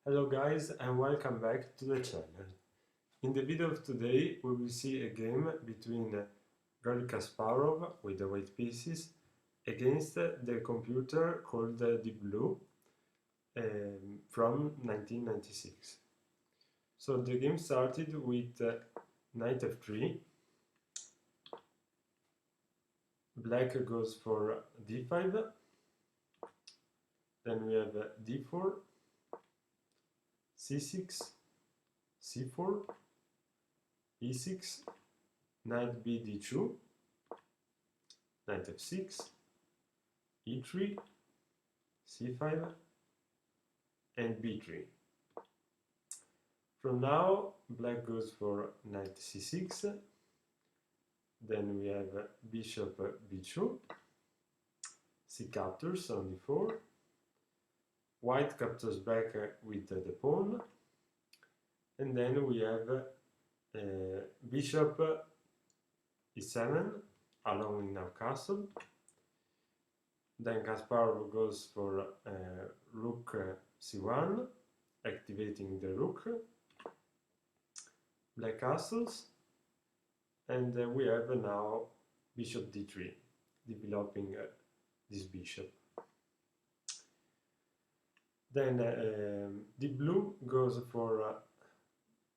Hello guys and welcome back to the channel. In the video of today we will see a game between Garry Kasparov with the white pieces against the computer called Deep Blue from 1996. So the game started with knight f3, black goes for d5, then we have d4, c6, c4, e6, knight b d2, knight f6, e3, c5, and b3. From now, black goes for knight c6, then we have bishop b2, c captures on d4, white captures back with the pawn, and then we have bishop e7, allowing now castle. Then Kasparov goes for rook c1, activating the rook, black castles, and we have now bishop d3, developing this bishop. Then Deep Blue goes for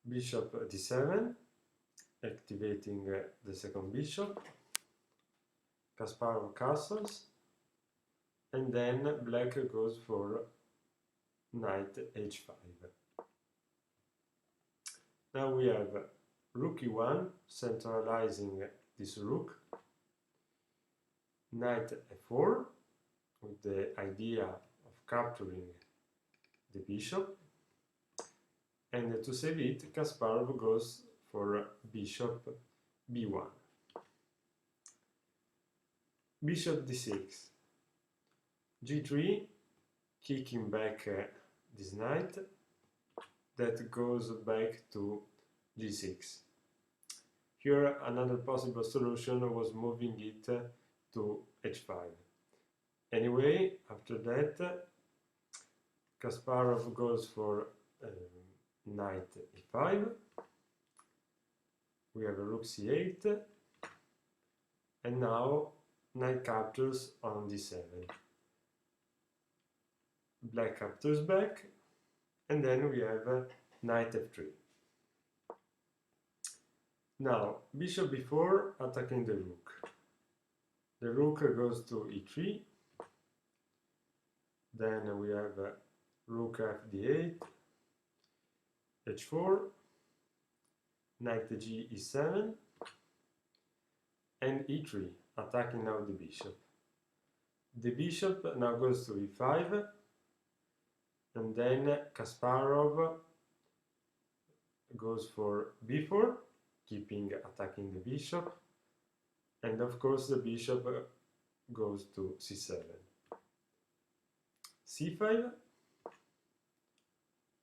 bishop d7, activating the second bishop, Kasparov castles, and then black goes for knight h5. Now we have rook e1, centralizing this rook, knight f4, with the idea of capturing the bishop, and to save it, Kasparov goes for bishop b1. Bishop d6, g3, kicking back this knight, that goes back to g6. Here another possible solution was moving it to h5. Anyway, after that, Kasparov goes for knight e5, we have a rook c8, and now knight captures on d7. Black captures back, and then we have knight f3. Now, bishop b4 attacking the rook. The rook goes to e3, then we have rook fd8, h4, knight g e7, and e3, attacking now the bishop. The bishop now goes to e5, and then Kasparov goes for b4, keeping attacking the bishop, and of course the bishop goes to c7. c5,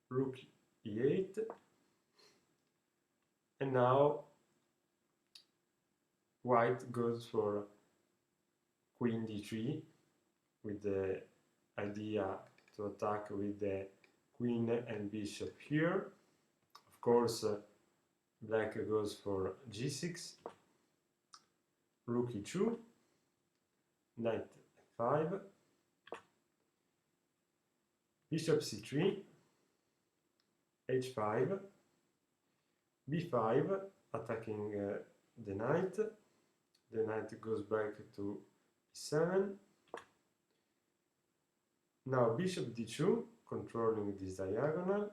rook e8, and now white goes for queen d3 with the idea to attack with the queen and bishop here. Of course, black goes for g6, rook e2, knight f5, bishop c3, h5, b5, attacking the knight. The knight goes back to e7. Now bishop d2, controlling this diagonal,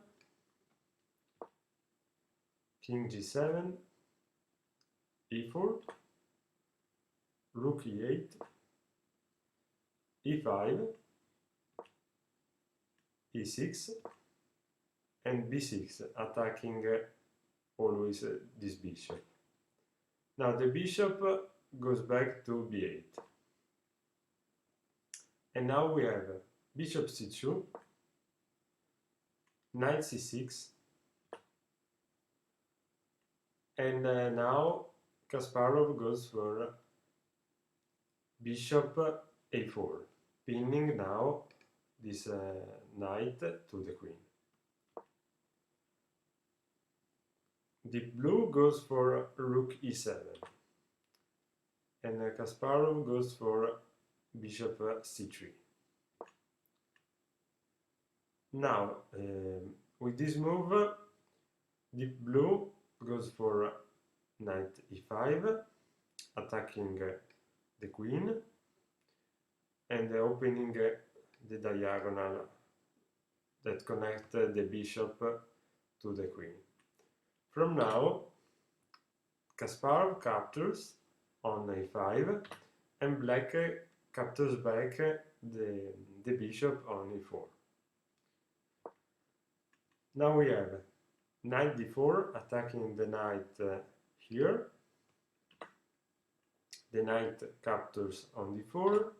king g7, e4, rook e8, e5, e6, and b6, attacking always this bishop. Now the bishop goes back to b8. And now we have bishop c2, knight c6, and now Kasparov goes for bishop a4, pinning now this knight to the queen. Deep blue goes for rook e7, and Kasparov goes for bishop c3. Now, with this move, deep blue goes for knight e5, attacking the queen and opening the diagonal that connects the bishop to the queen. From now, Kasparov captures on a5 and black captures back the bishop on e4. Now we have knight d4 attacking the knight here. The knight captures on d4,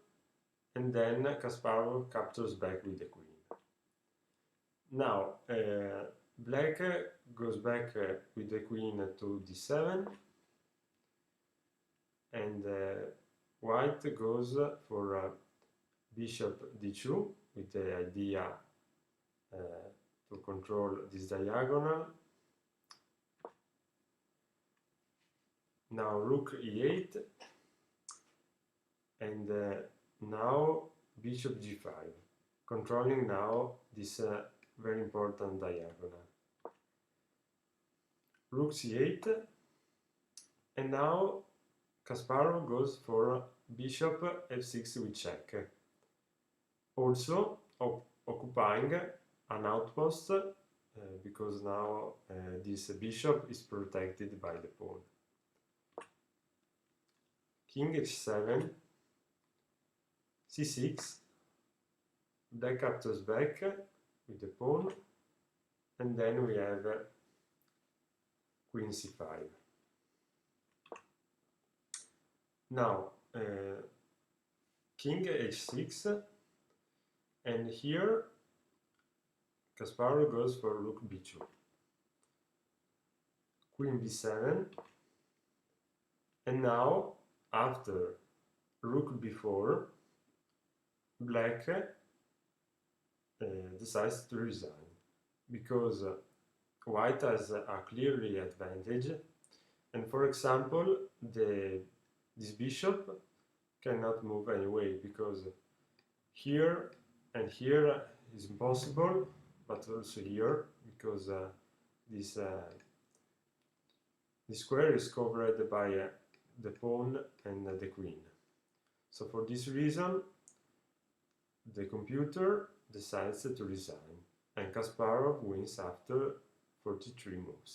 and then Kasparov captures back with the queen. Now black goes back with the queen to d7, and white goes for bishop d2 with the idea to control this diagonal. Now rook e8, and now bishop g5, controlling now this very important diagonal. Rook c8, and now Kasparov goes for bishop f6 with check, also occupying an outpost because now this bishop is protected by the pawn. King h7, c6, black captures back with the pawn, and then we have queen c5. Now king h6, and here Kasparov goes for rook b2, queen b7, and now after rook b4, black decides to resign because white has a clearly advantage, and for example this bishop cannot move anyway because here and here is impossible, but also here because this square is covered by the pawn and the queen. So for this reason the computer decides to resign, and Kasparov wins after 43 moves.